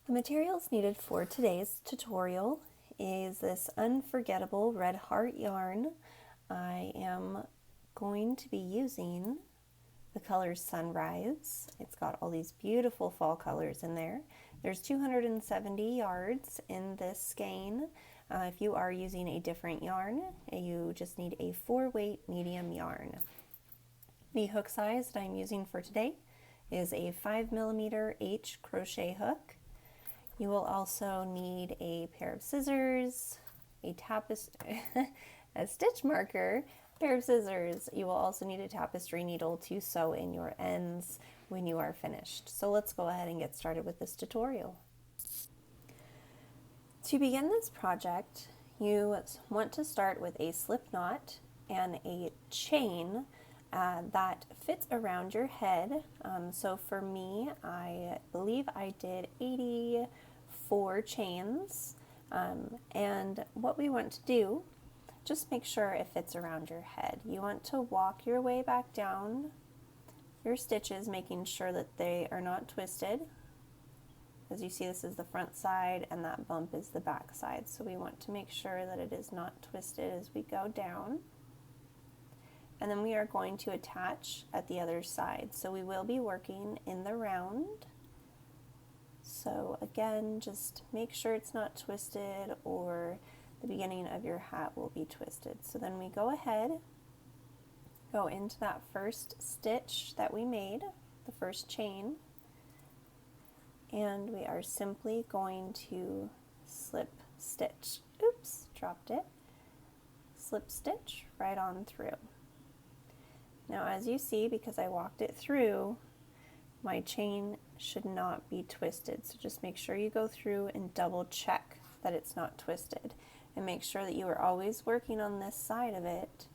The materials needed for today's tutorial is this unforgettable red heart yarn. I am going to be using the color Sunrise. It's got all these beautiful fall colors in there. There's 270 yards in this skein. If you are using a different yarn, you just need a 4-weight medium yarn. The hook size that I'm using for today is a 5mm H crochet hook. You will also need a pair of scissors, a stitch marker, a pair of scissors. You will also need a tapestry needle to sew in your ends when you are finished. So let's go ahead and get started with this tutorial. To begin this project, you want to start with a slip knot and a chain that fits around your head. So for me, I believe I did 84 chains. And what we want to do, just make sure it fits around your head. You want to walk your way back down your stitches, making sure that they are not twisted. As you see, this is the front side and that bump is the back side. So we want to make sure that it is not twisted as we go down. And then we are going to attach at the other side. So we will be working in the round. So again, just make sure it's not twisted or the beginning of your hat will be twisted. So then we go ahead, go into that first stitch that we made, the first chain, and we are simply going to slip stitch. Oops, dropped it. Slip stitch right on through. Now as you see, because I walked it through, my chain should not be twisted. So just make sure you go through and double check that it's not twisted. And make sure that you are always working on this side of it.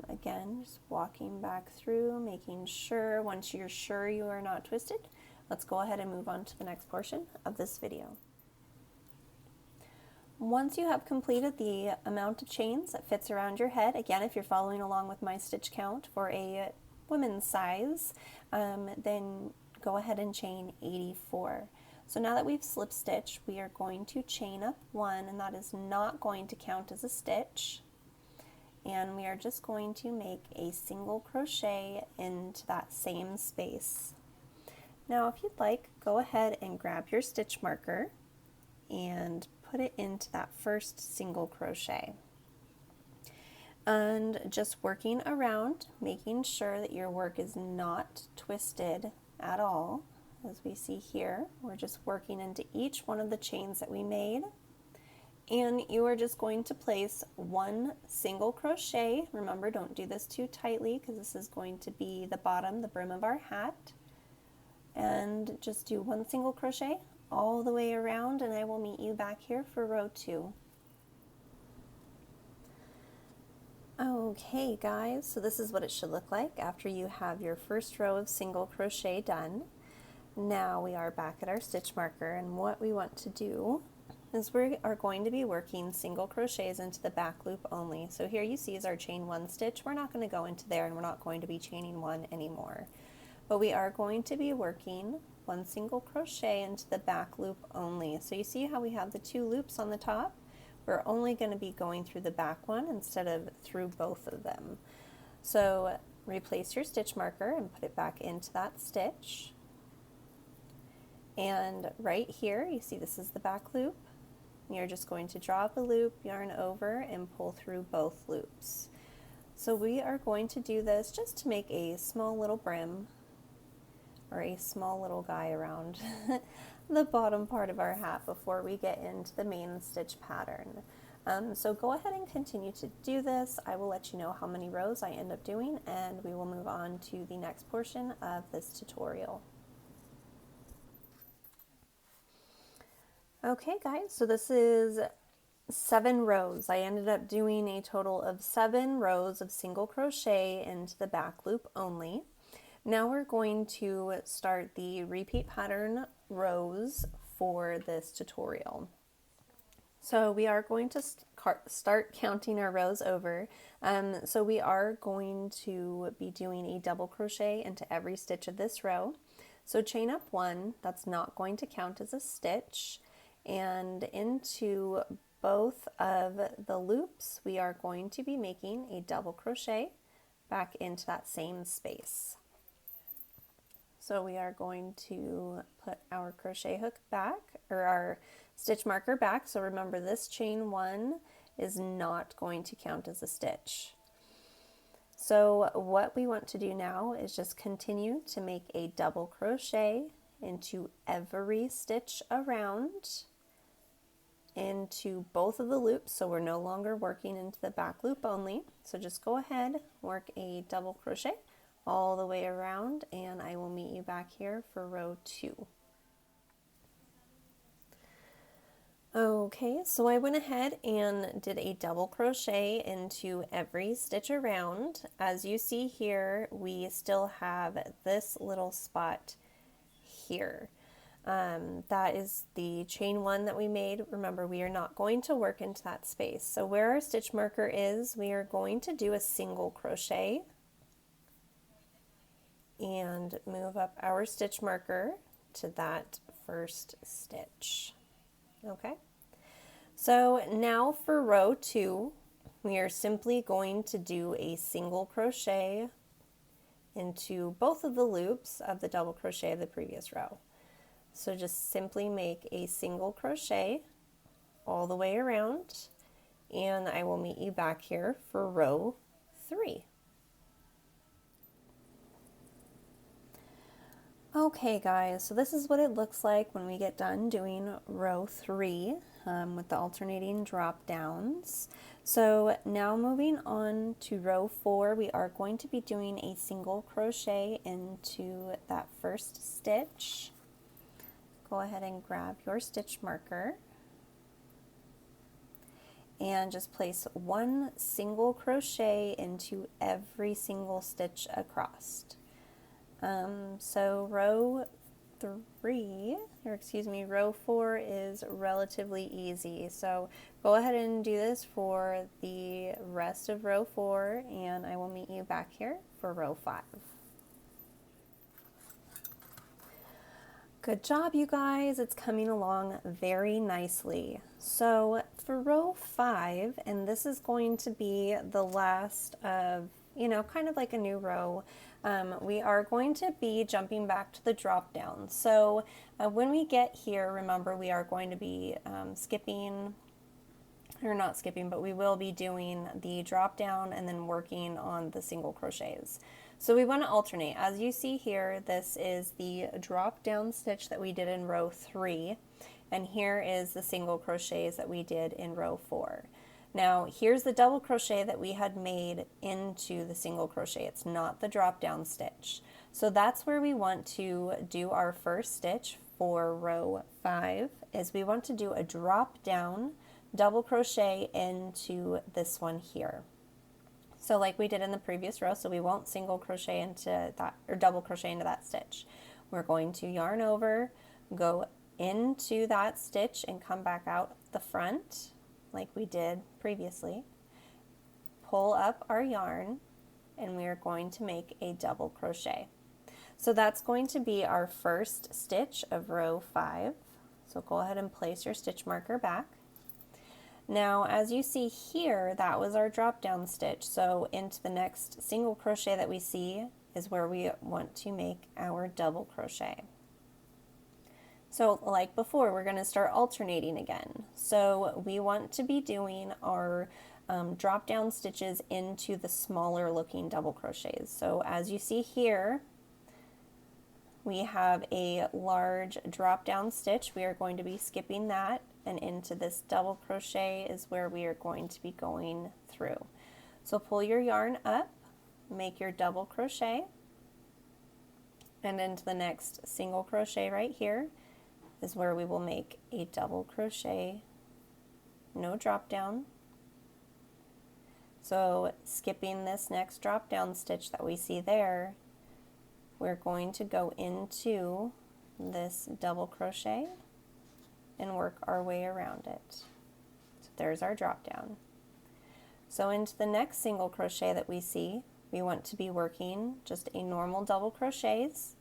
Again, just walking back through, making sure, once you're sure you are not twisted, let's go ahead and move on to the next portion of this video. Once you have completed the amount of chains that fits around your head, again, if you're following along with my stitch count for a women's size, then go ahead and chain 84. So now that we've slip stitched, we are going to chain up 1, and that is not going to count as a stitch. And we are just going to make a single crochet into that same space. Now if you'd like, go ahead and grab your stitch marker and put it into that first single crochet. And just working around, making sure that your work is not twisted at all. As we see here, we're just working into each one of the chains that we made. And you are just going to place one single crochet. Remember, don't do this too tightly because this is going to be the bottom, the brim of our hat. And just do one single crochet all the way around, and I will meet you back here for row 2. Okay guys, so this is what it should look like after you have your first row of single crochet done. Now we are back at our stitch marker, and what we want to do is we are going to be working single crochets into the back loop only. So here you see is our chain 1 stitch. We're not going to go into there, and we're not going to be chaining 1 anymore. But we are going to be working 1 single crochet into the back loop only. So you see how we have the 2 loops on the top? We're only going to be going through the back one instead of through both of them. So replace your stitch marker and put it back into that stitch. And right here, you see this is the back loop. You're just going to draw up a loop, yarn over, and pull through both loops. So we are going to do this just to make a small little brim or a small little guy around the bottom part of our hat before we get into the main stitch pattern. So go ahead and continue to do this. I will let you know how many rows I end up doing, and we will move on to the next portion of this tutorial. Okay guys, so this is 7 rows. I ended up doing a total of 7 rows of single crochet into the back loop only. Now we're going to start the repeat pattern rows for this tutorial. So we are going to start counting our rows over. So we are going to be doing a double crochet into every stitch of this row. So chain up one, that's not going to count as a stitch, and into both of the loops we are going to be making a double crochet back into that same space. So we are going to put our crochet hook back, or our stitch marker back. So remember, this chain one is not going to count as a stitch. So what we want to do now is just continue to make a double crochet into every stitch around, into both of the loops, so we're no longer working into the back loop only. So just go ahead, work a double crochet all the way around, and I will meet you back here for row 2. Okay, so I went ahead and did a double crochet into every stitch around. As you see here, we still have this little spot here. That is the chain one that we made. Remember, we are not going to work into that space. So where our stitch marker is, we are going to do a single crochet and move up our stitch marker to that first stitch. Okay, so now for row 2, we are simply going to do a single crochet into both of the loops of the double crochet of the previous row. So just simply make a single crochet all the way around, and I will meet you back here for row 3. Okay guys, so this is what it looks like when we get done doing row 3 with the alternating drop downs. So now moving on to row 4, we are going to be doing a single crochet into that first stitch. Go ahead and grab your stitch marker and just place one single crochet into every single stitch across. So row 4 is relatively easy. So go ahead and do this for the rest of row 4, and I will meet you back here for row 5. Good job, you guys. It's coming along very nicely. So for row 5, and this is going to be the last of, kind of like a new row, we are going to be jumping back to the drop down. So when we get here, remember, we are going to be we will be doing the drop down and then working on the single crochets. So we want to alternate. As you see here, this is the drop down stitch that we did in row 3, and here is the single crochets that we did in row 4. Now here's the double crochet that we had made into the single crochet. It's not the drop down stitch. So that's where we want to do our first stitch for row 5, is we want to do a drop down double crochet into this one here. So like we did in the previous row, so we won't single crochet into that, or double crochet into that stitch. We're going to yarn over, go into that stitch and come back out the front like we did previously, pull up our yarn, and we are going to make a double crochet. So that's going to be our first stitch of row 5. So go ahead and place your stitch marker back. Now as you see here, that was our drop down stitch. So into the next single crochet that we see is where we want to make our double crochet. So like before, we're going to start alternating again. So we want to be doing our drop down stitches into the smaller looking double crochets. So as you see here, we have a large drop down stitch. We are going to be skipping that, and into this double crochet is where we are going to be going through. So pull your yarn up, make your double crochet, and into the next single crochet right here is where we will make a double crochet, no drop down. So skipping this next drop down stitch that we see there, we're going to go into this double crochet and work our way around it. So there's our drop down. So into the next single crochet that we see, we want to be working just a normal double crochets,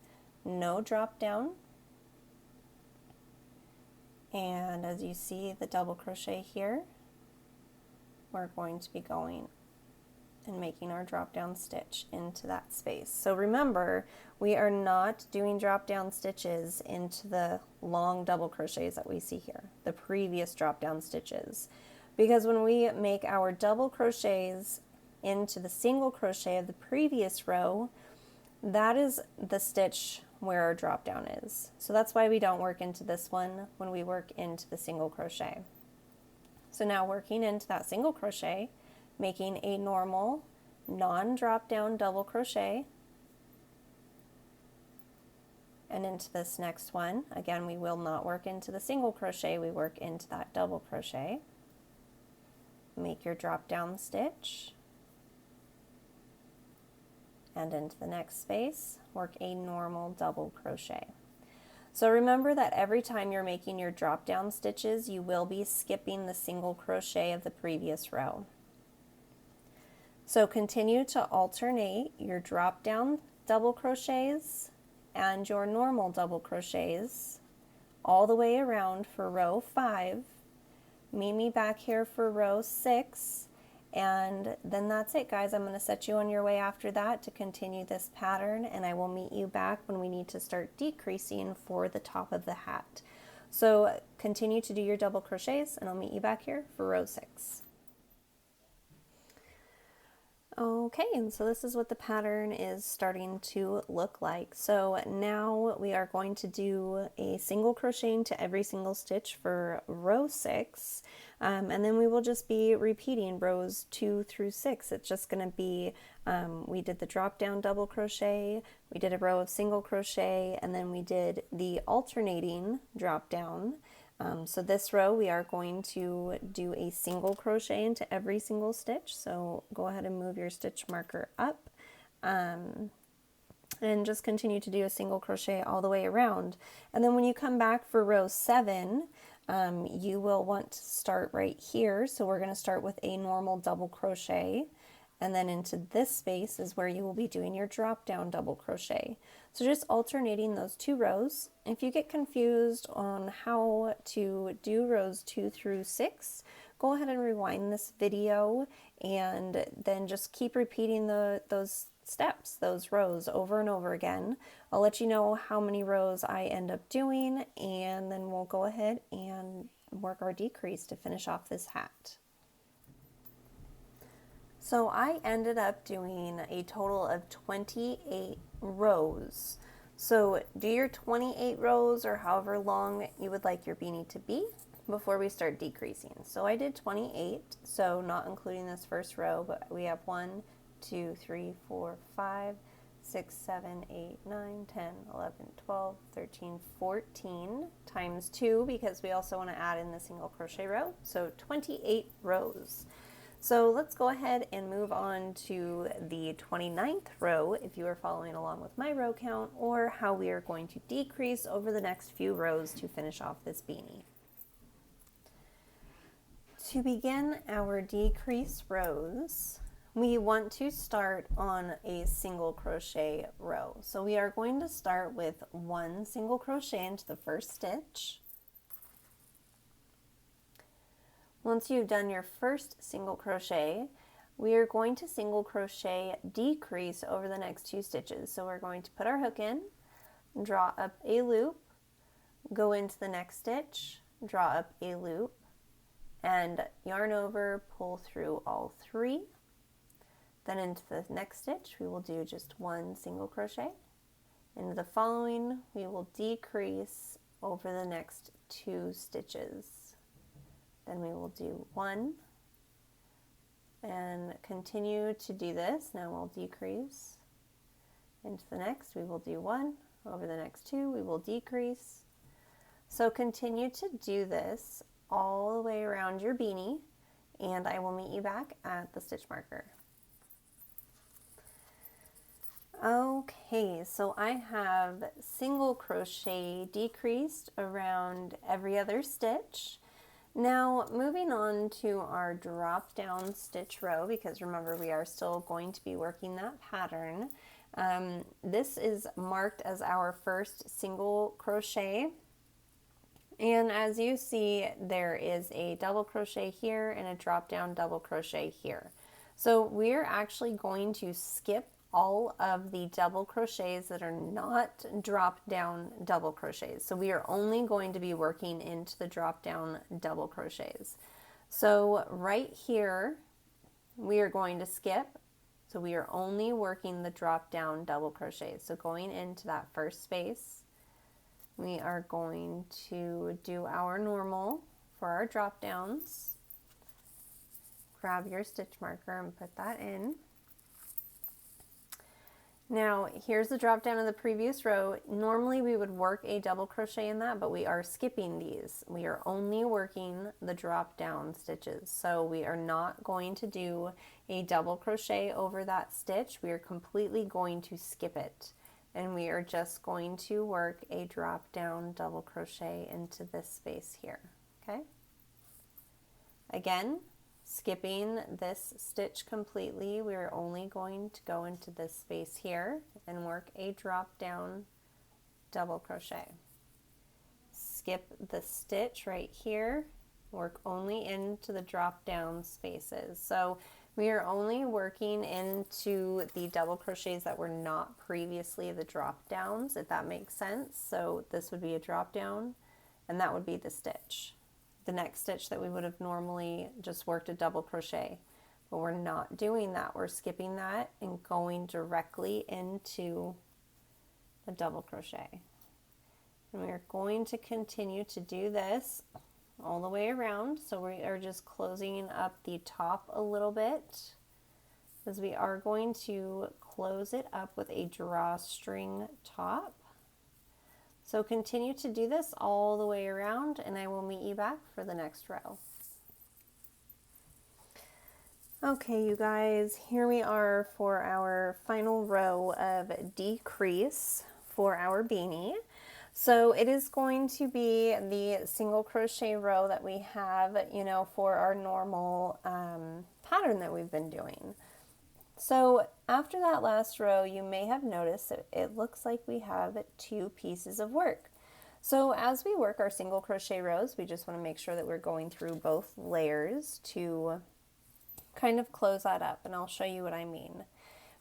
no drop down. And as you see the double crochet here, we're going to be going and making our drop down stitch into that space. So remember, we are not doing drop down stitches into the long double crochets that we see here, the previous drop down stitches, because when we make our double crochets into the single crochet of the previous row, that is the stitch where our drop down is. So that's why we don't work into this one when we work into the single crochet. So now working into that single crochet, making a normal non-drop down double crochet, and into this next one, again, we will not work into the single crochet, we work into that double crochet. Make your drop down stitch, and into the next space, work a normal double crochet. So remember that every time you're making your drop down stitches, you will be skipping the single crochet of the previous row. So continue to alternate your drop down double crochets and your normal double crochets all the way around for row 5. Meet me back here for row 6. And then that's it, guys. I'm going to set you on your way after that to continue this pattern, and I will meet you back when we need to start decreasing for the top of the hat. So continue to do your double crochets, and I'll meet you back here for row 6. Okay, and so this is what the pattern is starting to look like. So now we are going to do a single crochet into every single stitch for row 6, and then we will just be repeating rows 2 through 6. It's just going to be, we did the drop down double crochet, we did a row of single crochet, and then we did the alternating drop down. So this row we are going to do a single crochet into every single stitch, so go ahead and move your stitch marker up, and just continue to do a single crochet all the way around. And then when you come back for row 7, you will want to start right here, so we're going to start with a normal double crochet, and then into this space is where you will be doing your drop down double crochet. So just alternating those 2 rows. If you get confused on how to do rows 2 through 6, go ahead and rewind this video and then just keep repeating those steps, those rows over and over again. I'll let you know how many rows I end up doing, and then we'll go ahead and work our decrease to finish off this hat. So I ended up doing a total of 28 rows. So do your 28 rows or however long you would like your beanie to be before we start decreasing. So I did 28, so not including this first row, but we have 1, 2, 3, 4, 5, 6, 7, 8, 9, 10, 11, 12, 13, 14 times 2 because we also want to add in the single crochet row. So 28 rows. So let's go ahead and move on to the 29th row if you are following along with my row count, or how we are going to decrease over the next few rows to finish off this beanie. To begin our decrease rows, we want to start on a single crochet row. So we are going to start with 1 single crochet into the first stitch. Once you've done your first single crochet, we are going to single crochet decrease over the next 2 stitches. So we're going to put our hook in, draw up a loop, go into the next stitch, draw up a loop, and yarn over, pull through all 3. Then into the next stitch, we will do just 1 single crochet. Into the following, we will decrease over the next 2 stitches. Then we will do 1 and continue to do this. Now we'll decrease into the next. We will do 1 over the next 2. We will decrease. So continue to do this all the way around your beanie, and I will meet you back at the stitch marker. Okay, so I have single crochet decreased around every other stitch. Now moving on to our drop down stitch row, because remember we are still going to be working that pattern, This is marked as our first single crochet. And as you see, there is a double crochet here and a drop down double crochet here. So we're actually going to skip all of the double crochets that are not drop down double crochets. So we are only going to be working into the drop down double crochets. So right here, we are going to skip. So we are only working the drop down double crochets. So going into that first space, we are going to do our normal for our drop downs. Grab your stitch marker and put that in. Now here's the drop down of the previous row. Normally we would work a double crochet in that, but we are skipping these. We are only working the drop down stitches. So we are not going to do a double crochet over that stitch. We are completely going to skip it. And we are just going to work a drop down double crochet into this space here, okay? Again, skipping this stitch completely, we're only going to go into this space here and work a drop down double crochet. Skip the stitch right here, work only into the drop down spaces. So we are only working into the double crochets that were not previously the drop downs, if that makes sense. So this would be a drop down and that would be the stitch. The next stitch that we would have normally just worked a double crochet, but we're not doing that. We're skipping that and going directly into the double crochet. And we are going to continue to do this all the way around. So we are just closing up the top a little bit, because we are going to close it up with a drawstring top. So continue to do this all the way around and I will meet you back for the next row. Okay, you guys, here we are for our final row of decrease for our beanie. So it is going to be the single crochet row that we have, you know, for our normal pattern that we've been doing. So after that last row, you may have noticed that it looks like we have 2 pieces of work. So as we work our single crochet rows, we just want to make sure that we're going through both layers to kind of close that up, and I'll show you what I mean.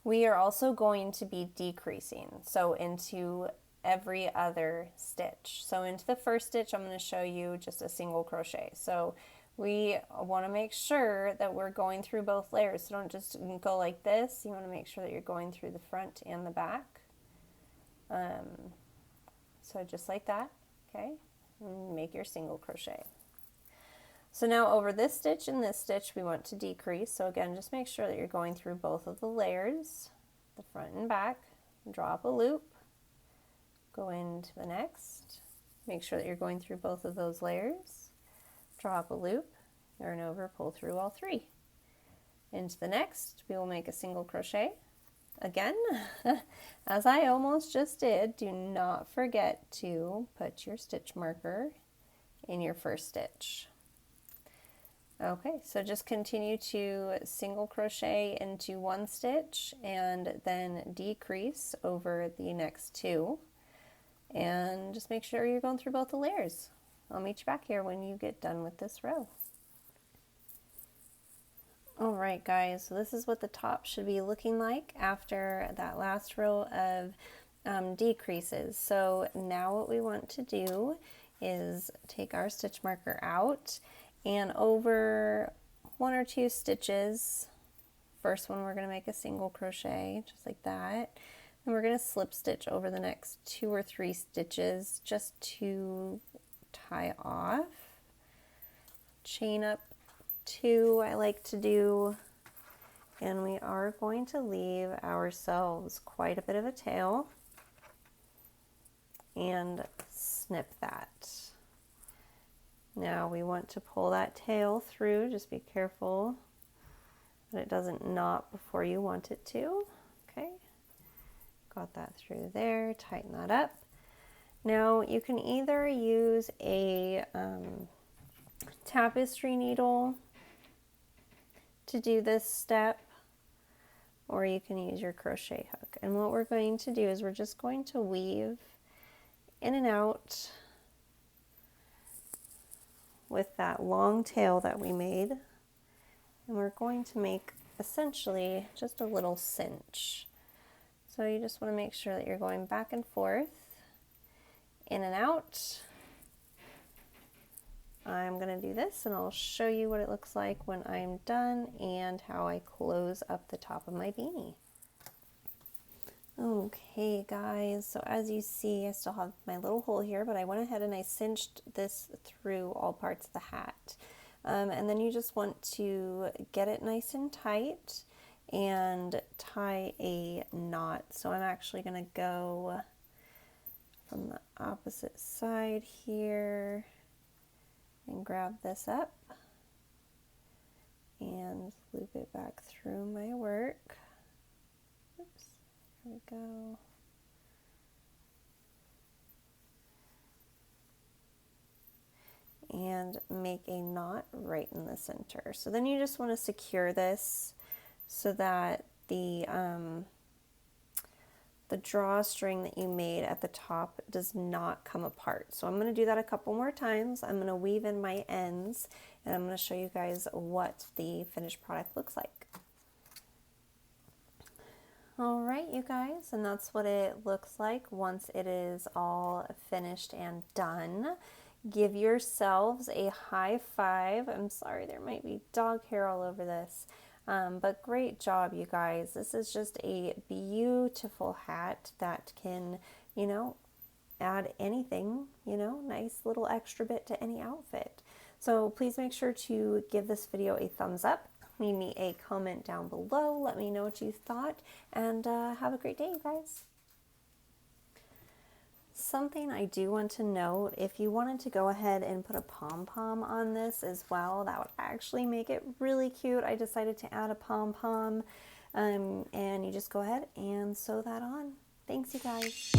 We are also going to be decreasing, so into every other stitch. So into the first stitch, I'm going to show you just a single crochet. So we want to make sure that we're going through both layers. So don't just go like this. You want to make sure that you're going through the front and the back. So just like that, okay? And make your single crochet. So now over this stitch and this stitch, we want to decrease. So again, just make sure that you're going through both of the layers, the front and back, draw up a loop, go into the next, make sure that you're going through both of those layers, draw up a loop, yarn over, pull through all 3. Into the next, we will make a single crochet. Again, as I almost just did, do not forget to put your stitch marker in your first stitch. Okay, so just continue to single crochet into one stitch and then decrease over the next 2. And just make sure you're going through both the layers. I'll meet you back here when you get done with this row. Alright guys, so this is what the top should be looking like after that last row of decreases. So now what we want to do is take our stitch marker out, and over 1 or 2 stitches, first one we're going to make a single crochet just like that. And we're going to slip stitch over the next 2 or 3 stitches just to tie off. Chain up 2 I like to do, and we are going to leave ourselves quite a bit of a tail and snip that. Now we want to pull that tail through, just be careful that it doesn't knot before you want it to. Okay. Got that through there, tighten that up. Now you can either use a tapestry needle to do this step, or you can use your crochet hook. back. And what we're going to do is we're just going to weave in and out with that long tail that we made. And we're going to make essentially just a little cinch. So you just want to make sure that you're going back and forth, in and out. I'm going to do this and I'll show you what it looks like when I'm done and how I close up the top of my beanie. Okay guys, so as you see I still have my little hole here, but I went ahead and I cinched this through all parts of the hat. And then you just want to get it nice and tight and tie a knot. So I'm actually going to go from the opposite side here and grab this up and loop it back through my work. Oops, there we go. And make a knot right in the center. So then you just want to secure this so that the drawstring that you made at the top does not come apart. So I'm going to do that a couple more times. I'm going to weave in my ends and I'm going to show you guys what the finished product looks like. All right, you guys, and that's what it looks like once it is all finished and done. Give yourselves a high five. I'm sorry, there might be dog hair all over this. But great job, you guys. This is just a beautiful hat that can, you know, add anything, you know, nice little extra bit to any outfit. So please make sure to give this video a thumbs up. Leave me a comment down below. Let me know what you thought, and have a great day, you guys. Something I do want to note, if you wanted to go ahead and put a pom-pom on this as well, that would actually make it really cute. I decided to add a pom-pom, and you just go ahead and sew that on. Thanks, you guys.